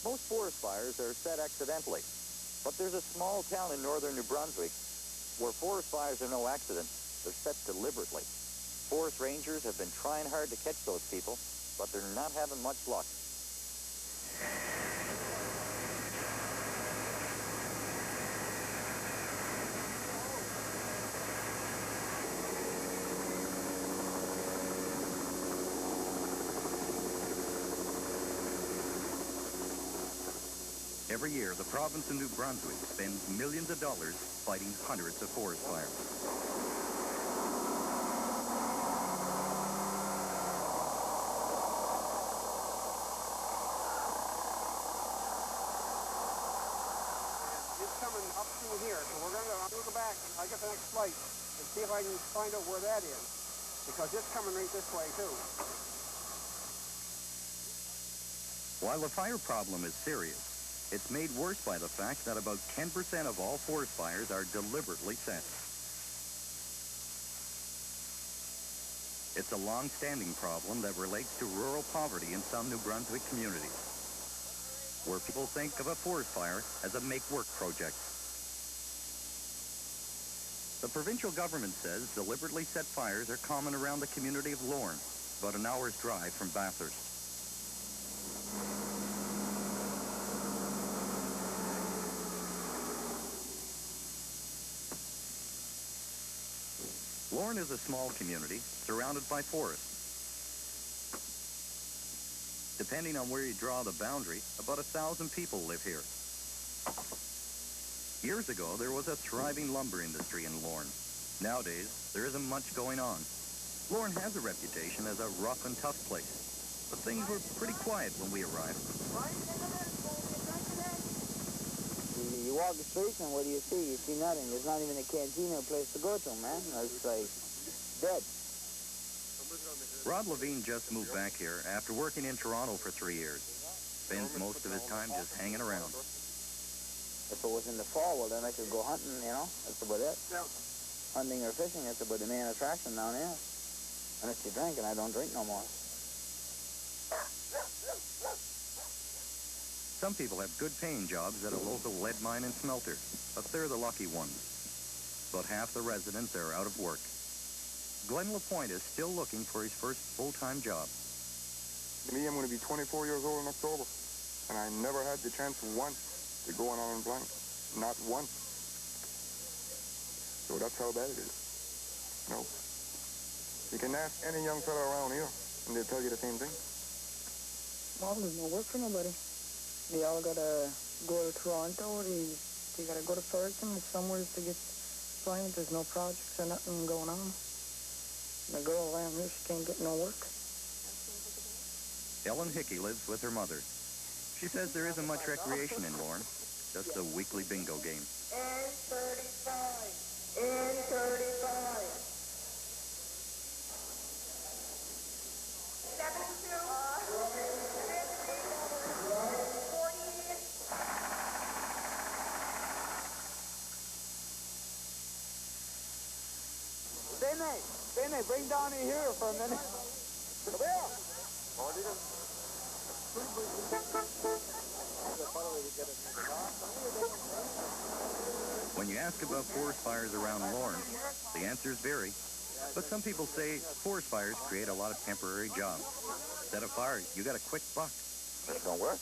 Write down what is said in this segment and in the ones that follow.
Most forest fires are set accidentally, but there's a small town in northern New Brunswick where forest fires are no accident. They're set deliberately. Forest rangers have been trying hard to catch those people, but they're not having much luck. Every year, the province of New Brunswick spends millions of dollars fighting hundreds of forest fires. It's coming up through here, so I'm going to go back, I get the next flight, and see if I can find out where that is, because it's coming right this way, too. While the fire problem is serious, it's made worse by the fact that about 10% of all forest fires are deliberately set. It's a long-standing problem that relates to rural poverty in some New Brunswick communities, where people think of a forest fire as a make-work project. The provincial government says deliberately set fires are common around the community of Lorne, about an hour's drive from Bathurst. Lorne is a small community surrounded by forests. Depending on where you draw the boundary, about 1,000 people live here. Years ago, there was a thriving lumber industry in Lorne. Nowadays, there isn't much going on. Lorne has a reputation as a rough and tough place, but things were pretty quiet when we arrived. You walk the streets and what do you see? You see nothing. There's not even a canteen or a place to go to, man. It's like dead. Rod Levine just moved back here after working in Toronto for 3 years. Spends most of his time just hanging around. If it was in the fall, well, then I could go hunting, you know. That's about it. Hunting or fishing, that's about the main attraction down here. Unless you drink, and I don't drink no more. Some people have good paying jobs at a local lead mine and smelter, but they're the lucky ones. About half the residents are out of work. Glenn LaPointe is still looking for his first full-time job. Me, I'm going to be 24 years old in October, and I never had the chance once to go on unemployment. Not once. So that's how bad it is. You know, you can ask any young fella around here, and they'll tell you the same thing. Well, there's no work for nobody. They all gotta go to Toronto, or they gotta go to Ferguson, or somewhere to get employment. There's no projects or nothing going on. The girl around here, she can't get no work. Ellen Hickey lives with her mother. She says there isn't much recreation in Lorne, just a weekly bingo game. N35. N35. 72. 40. Benny, bring Donnie here for a minute. Come here. When you ask about forest fires around Lorne, the answers vary. But some people say forest fires create a lot of temporary jobs. Set a fire, you got a quick buck. There's no work.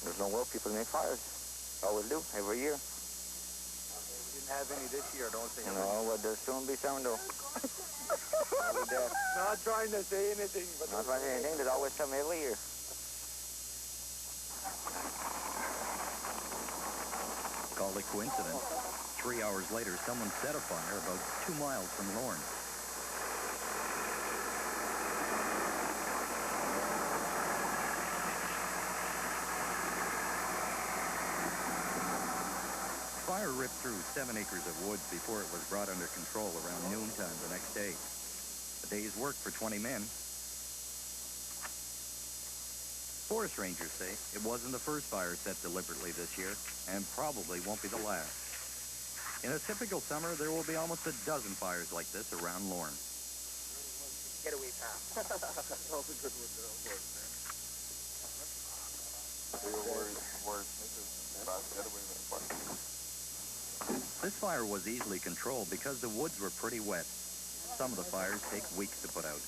There's no work. People make fires. Always do, every year. Have any this year, don't they? No, but there'll soon be some, though. Not trying to say anything, but... Not trying to say anything, there's always some every year. Called a coincidence. 3 hours later, someone set a fire about 2 miles from Lorne. Fire ripped through 7 acres of woods before it was brought under control around noontime the next day. A day's work for 20 men. Forest rangers say it wasn't the first fire set deliberately this year, and probably won't be the last. In a typical summer, there will be almost a dozen fires like this around Lorne. Getaway path. That was a good one, man. This fire was easily controlled because the woods were pretty wet. Some of the fires take weeks to put out.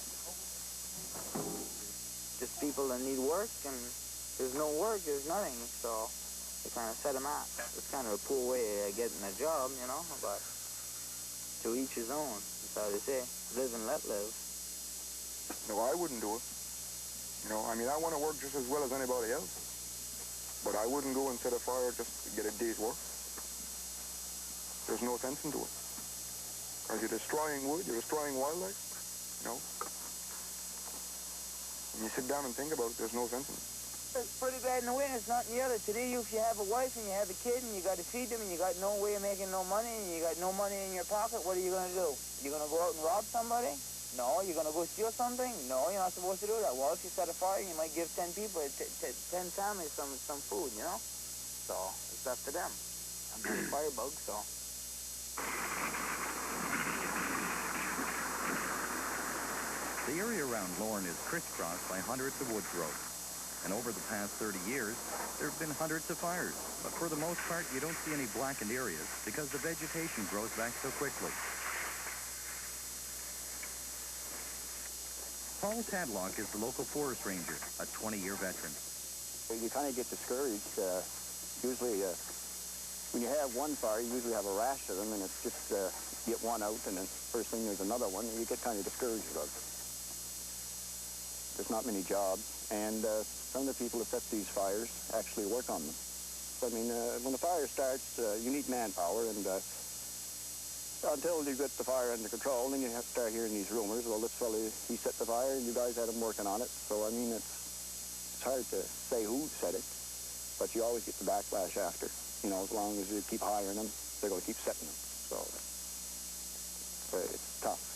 Just people that need work, and there's no work, there's nothing, so they kind of set them out. It's kind of a poor way of getting a job, you know, but to each his own. That's how they say. Live and let live. No, I wouldn't do it. You know, I mean, I want to work just as well as anybody else. But I wouldn't go and set a fire just to get a day's work. There's no sense into it. Because you're destroying wood, you're destroying wildlife, you know. When you sit down and think about it, there's no sense in it. It's pretty bad in the winter. It's not in the other. Today, if you have a wife and you have a kid and you got to feed them and you got no way of making no money and you got no money in your pocket, what are you going to do? You're going to go out and rob somebody? No. You're going to go steal something? No, you're not supposed to do that. Well, if you set a fire, you might give 10 people, 10 families some food, you know? So it's up to them. I'm not a firebug, so... The area around Lorne is crisscrossed by hundreds of wood growth. And over the past 30 years, there have been hundreds of fires. But for the most part, you don't see any blackened areas because the vegetation grows back so quickly. Paul Tadlock is the local forest ranger, a 20-year veteran. You kind of get discouraged. Usually, when you have one fire, you usually have a rash of them, and it's just get one out, and then first thing there's another one, and you get kind of discouraged about it. There's not many jobs, and some of the people that set these fires actually work on them. So, I mean, when the fire starts, you need manpower, and until you get the fire under control, then you have to start hearing these rumors. Well, this fellow, he set the fire, and you guys had him working on it. So, I mean, it's hard to say who set it, but you always get the backlash after. You know, as long as you keep hiring them, they're going to keep setting them. So, it's tough.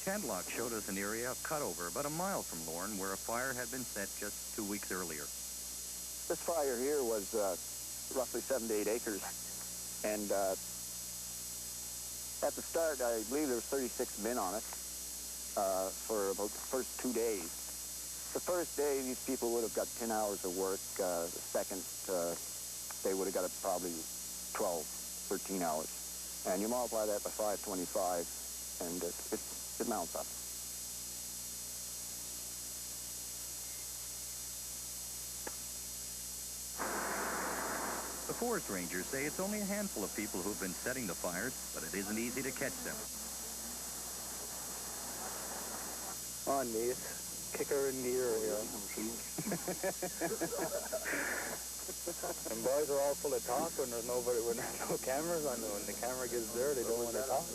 Tadlock showed us an area of cutover about a mile from Lorne where a fire had been set just 2 weeks earlier. This fire here was roughly 7 to 8 acres. And at the start, I believe there was 36 men on it for about the first 2 days. The first day, these people would have got 10 hours of work. The second, they would have got probably 12, 13 hours. And you multiply that by 525, and it mounts up. The forest rangers say it's only a handful of people who've been setting the fires, but it isn't easy to catch them. On these, kicker in the ear here. And boys are all full of talk when there's no cameras on them. When the camera gets there, they don't want to talk.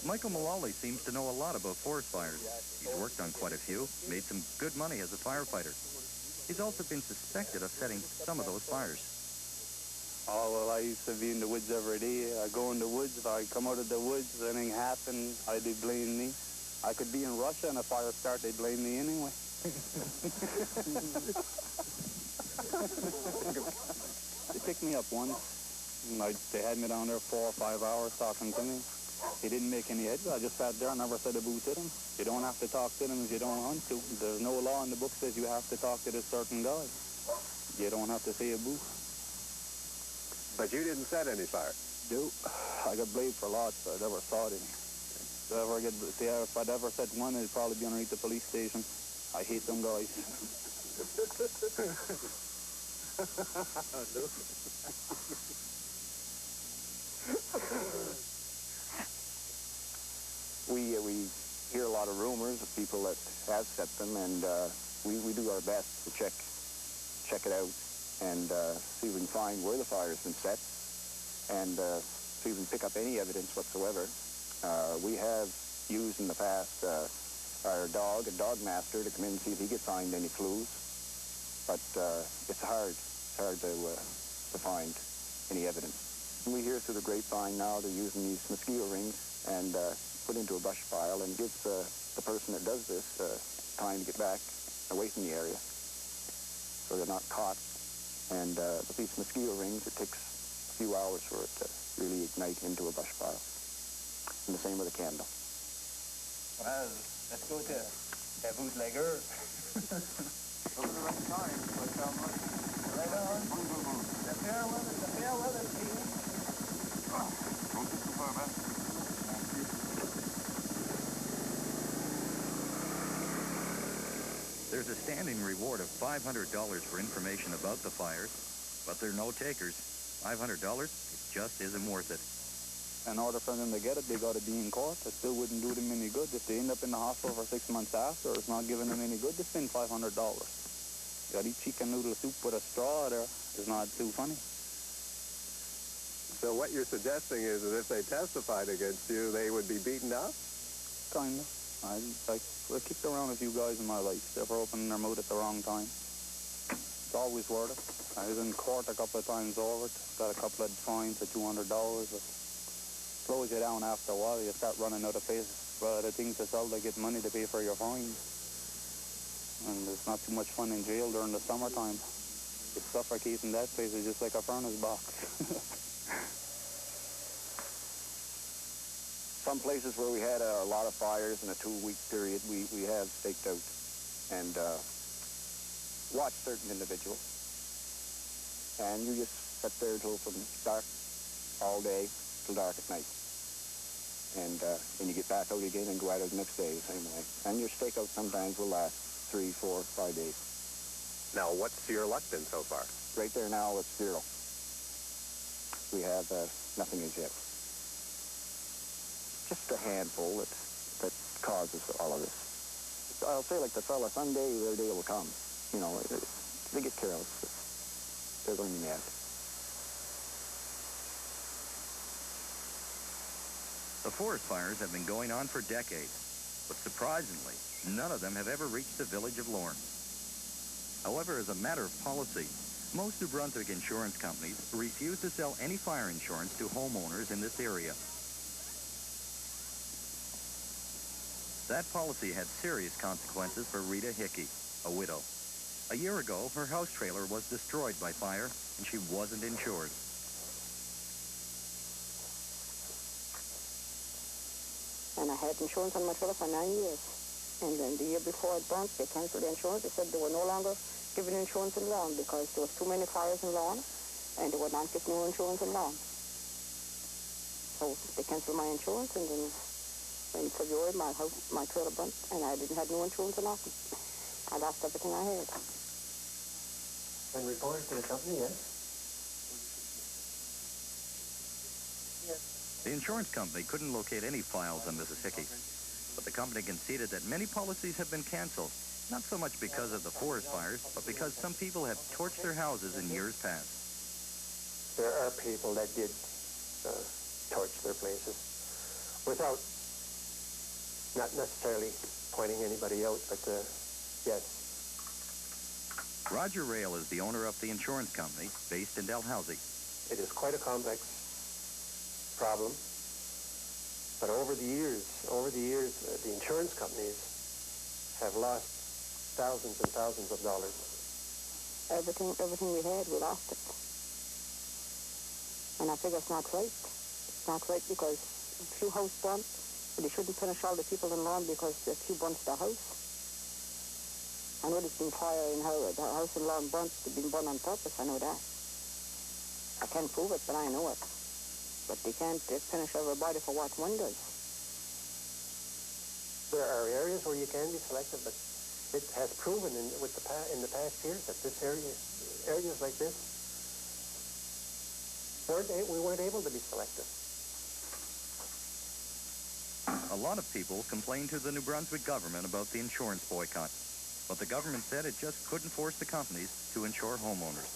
Michael Mullally seems to know a lot about forest fires. He's worked on quite a few, made some good money as a firefighter. He's also been suspected of setting some of those fires. Oh, well, I used to be in the woods every day. I go in the woods. If I come out of the woods, anything happen, they blame me. I could be in Russia and a fire start, they blame me anyway. They picked me up once. They had me down there 4 or 5 hours talking to me. He didn't make any heads. I just sat there and never said a boo to them. You don't have to talk to them if you don't want to. There's no law in the book says you have to talk to this certain guy. You don't have to say a boo. But you didn't set any fire? No. I got blamed for lots, but I never saw it any. If I'd ever set one, it'd probably be underneath the police station. I hate them guys. We hear a lot of rumors of people that have set them, and we do our best to check it out and see if we can find where the fire's been set and see if we can pick up any evidence whatsoever. We have used in the past our dog master, to come in and see if he could find any clues, but it's hard to find any evidence. We hear through the grapevine now they're using these mosquito rings and put into a brush pile and gives the person that does this time to get back away from the area so they're not caught. And with these mosquito rings, it takes a few hours for it to really ignite into a brush pile. And the same with a candle. Well, let's go to the bootlegger. Looking the right time, but much. Right on. The fair weather, Stephen. Don't get too far back. There's a standing reward of $500 for information about the fires, but there are no takers. $500, it just isn't worth it. In order for them to get it, they got to be in court. It still wouldn't do them any good. If they end up in the hospital for 6 months after, it's not giving them any good to spend $500. You got to eat chicken noodle soup with a straw there. It's not too funny. So what you're suggesting is that if they testified against you, they would be beaten up? Kind of. I kicked around a few guys in my life. They were opening their mouth at the wrong time. It's always worth it. I was in court a couple of times over it. Got a couple of fines of $200. But slows you down after a while. You start running out of places. But the things to sell, they get money to pay for your fines. And there's not too much fun in jail during the summertime. It's suffocating that place. It's just like a furnace box. Some places where we had a lot of fires in a 2-week period, we have staked out and watched certain individuals. And you just sit there till from dark all day till dark at night. And then you get back out again and go out the next day the same way. And your stakeout sometimes will last 3, 4, 5 days. Now, what's your luck been so far? Right there now, it's 0. We have nothing as yet. Just a handful that causes all of this. I'll say like the fella, someday their day will come. You know, they get careless. They're going to be mad. The forest fires have been going on for decades, but surprisingly, none of them have ever reached the village of Lorne. However, as a matter of policy, most New Brunswick insurance companies refuse to sell any fire insurance to homeowners in this area. That policy had serious consequences for Rita Hickey, a widow. A year ago, her house trailer was destroyed by fire, and she wasn't insured. And I had insurance on my trailer for 9 years. And then the year before it burnt, they canceled the insurance. They said they were no longer giving insurance in Lorne because there was too many fires in Lorne, and they would not give no insurance in Lorne. So they canceled my insurance, and then in February, my trailer burnt, and I didn't have no insurance or nothing. I lost everything I had. And reported to the company, yes? The insurance company couldn't locate any files on Mrs. Hickey, but the company conceded that many policies have been canceled, not so much because of the forest fires, but because some people have torched their houses in years past. There are people that did torch their places without not necessarily pointing anybody out, but yes. Roger Rail is the owner of the insurance company based in Dalhousie. It is quite a complex problem, but over the years, the insurance companies have lost thousands and thousands of dollars. Everything we had, we lost it. And I figure it's not right. It's not right because a few houses burnt, but they shouldn't punish all the people in Lorne because a few burnt their house. I know there's been fire in the house in Lorne burnt. They've been burned on purpose, I know that. I can't prove it, but I know it. But they can't punish everybody for what one does. There are areas where you can be selective, but it has proven in the past years that areas like this, we weren't able to be selective. A lot of people complained to the New Brunswick government about the insurance boycott, but the government said it just couldn't force the companies to insure homeowners.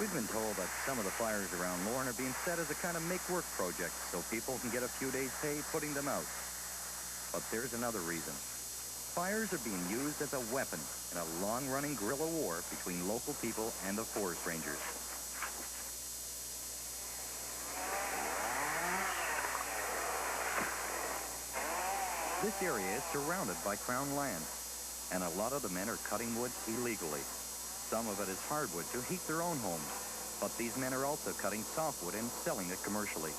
We've been told that some of the fires around Lorne are being set as a kind of make-work project so people can get a few days' pay putting them out. But there's another reason. Fires are being used as a weapon in a long-running guerrilla war between local people and the forest rangers. This area is surrounded by Crown land, and a lot of the men are cutting wood illegally. Some of it is hardwood to heat their own homes, But these men are also cutting softwood and selling it commercially.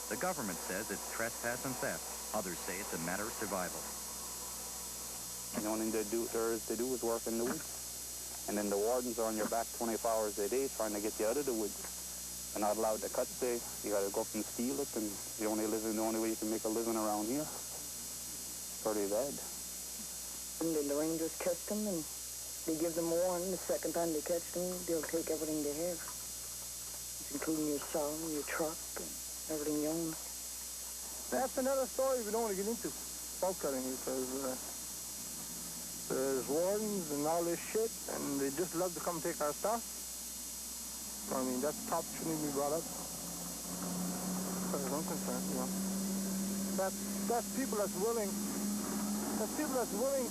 The government says it's trespass and theft. Others say it's a matter of survival. The only thing they do is work in the woods. And then the wardens are on your back 24 hours a day trying to get you out of the woods. They're not allowed to cut there. You got to go up and steal it, and the only way you can make a living around here. Pretty bad. And then the rangers catch them, and they give them a warning. The second time they catch them, they'll take everything they have, including your saw, your truck, and everything you own. That's another story we don't want to get into, bulk cutting, because there's wardens and all this shit, and they just love to come take our stuff. I mean, that top shouldn't even be brought up, as far as I'm concerned, you know. That's people that's willing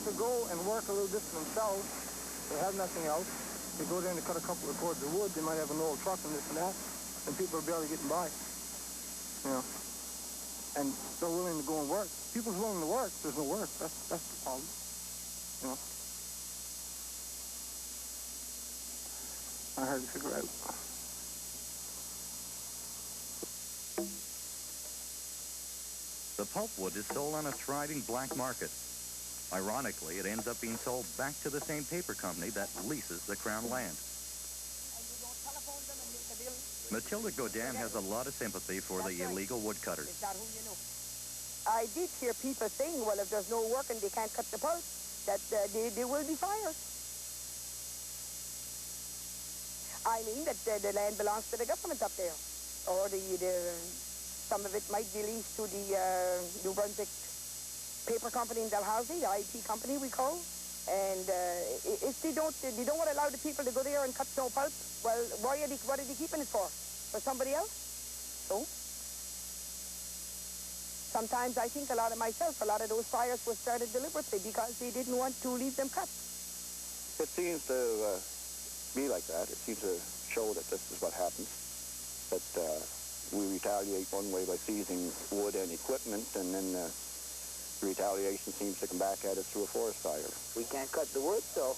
to go and work a little bit for themselves. They have nothing else. They go there and they cut a couple of cords of wood. They might have an old truck and this and that, and people are barely getting by, you know. And they're willing to go and work. People's willing to work. There's no work. That's the problem, you know. I hard to figure out. The pulpwood is sold on a thriving black market. Ironically, it ends up being sold back to the same paper company that leases the Crown land. Matilda Godin has a lot of sympathy for the illegal woodcutters. I did hear people saying, well, if there's no work and they can't cut the pulp, that there will be fires. I mean that the land belongs to the government up there, or some of it might be leased to the New Brunswick paper company in Dalhousie, the IT company we call. And if they don't want to allow the people to go there and cut snow pulp, well, what are they keeping it for? For somebody else? So sometimes I think a lot of those fires were started deliberately because they didn't want to leave them cut. It seems to be like that. It seems to show that this is what happens. That we retaliate one way by seizing wood and equipment, and then the retaliation seems to come back at us through a forest fire. We can't cut the wood, so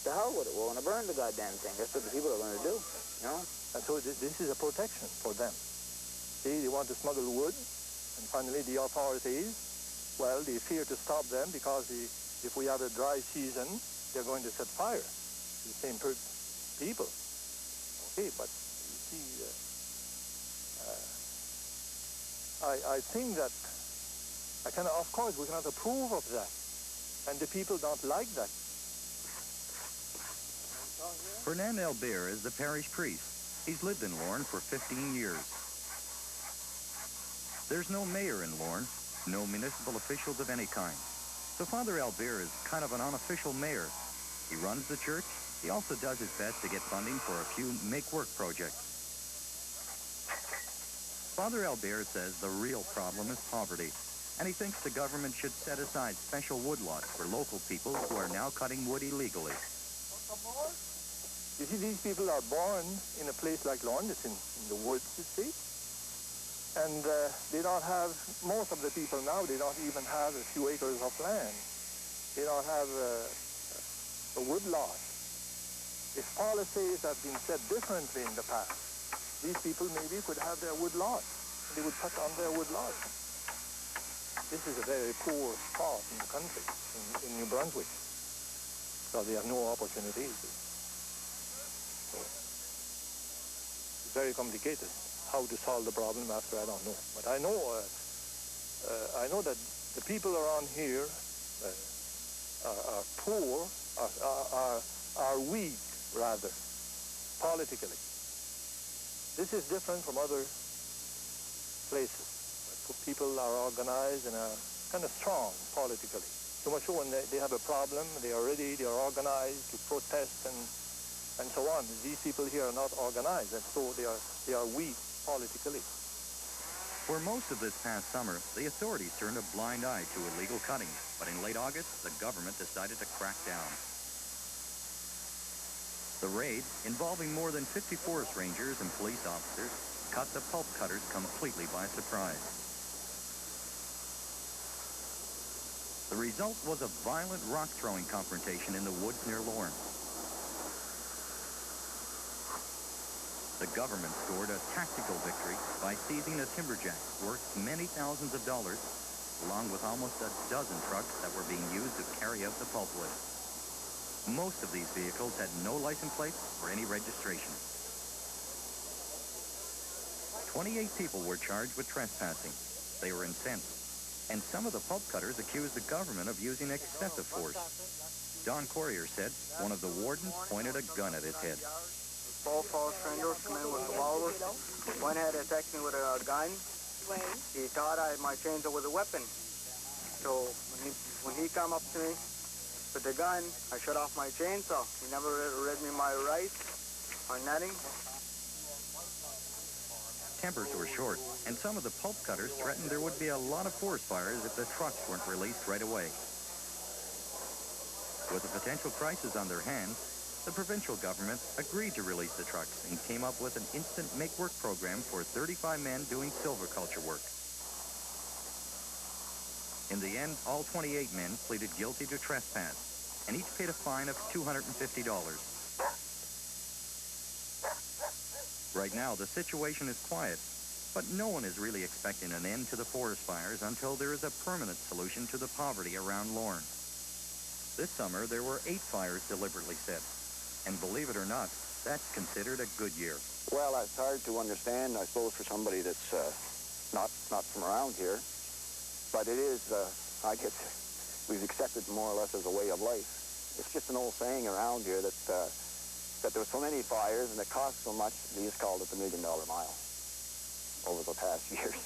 the hell with it. We're going to burn the goddamn thing. That's what the people are going to do, you know? And so this is a protection for them. See, they want to smuggle wood, and finally the authorities, well, they fear to stop them because if we have a dry season, they're going to set fire to the same people. Okay, but you see, I think that of course, we cannot approve of that, and the people don't like that. Fernand Albert is the parish priest. He's lived in Lorne for 15 years. There's no mayor in Lorne, no municipal officials of any kind. So Father Albert is kind of an unofficial mayor. He runs the church. He also does his best to get funding for a few make-work projects. Father Albert says the real problem is poverty, and he thinks the government should set aside special woodlots for local people who are now cutting wood illegally. You see, these people are born in a place like Lorne. It's in the woods, you see. And they don't have, most of the people now, they don't even have a few acres of land. They don't have a woodlot. If policies have been set differently in the past, these people maybe could have their woodlot. They would cut on their woodlot. This is a very poor spot in the country, in New Brunswick. So they have no opportunities. So it's very complicated. How to solve the problem after, I don't know. But I know that the people around here are poor, are weak, rather, politically. This is different from other places. People are organized and are kind of strong politically. So much so when they have a problem, they are ready, they are organized to protest and so on. These people here are not organized, and so they are weak politically. For most of this past summer, the authorities turned a blind eye to illegal cutting, but in late August, the government decided to crack down. The raid, involving more than 50 forest rangers and police officers, caught the pulp cutters completely by surprise. The result was a violent rock-throwing confrontation in the woods near Lorne. The government scored a tactical victory by seizing a timberjack worth many thousands of dollars, along with almost a dozen trucks that were being used to carry out the pulpwood. Most of these vehicles had no license plates or any registration. 28 people were charged with trespassing. They were incensed, and some of the pulp cutters accused the government of using excessive force. Don Courier said one of the wardens pointed a gun at his head. Both false strangers come in with revolvers. One had attacked me with a gun. He thought my chainsaw was a weapon. So when he come up to me with the gun, I shut off my chainsaw. He never read me my rights or nothing. Tempers were short, and some of the pulp cutters threatened there would be a lot of forest fires if the trucks weren't released right away. With a potential crisis on their hands, the provincial government agreed to release the trucks and came up with an instant make-work program for 35 men doing silviculture work. In the end, all 28 men pleaded guilty to trespass, and each paid a fine of $250. Right now, the situation is quiet, but no one is really expecting an end to the forest fires until there is a permanent solution to the poverty around Lorne. This summer, there were 8 fires deliberately set, and believe it or not, that's considered a good year. Well, it's hard to understand, I suppose, for somebody that's not from around here, but it is, I guess, we've accepted more or less as a way of life. It's just an old saying around here that there were so many fires and it cost so much, they just called it the $1 Million Mile over the past years.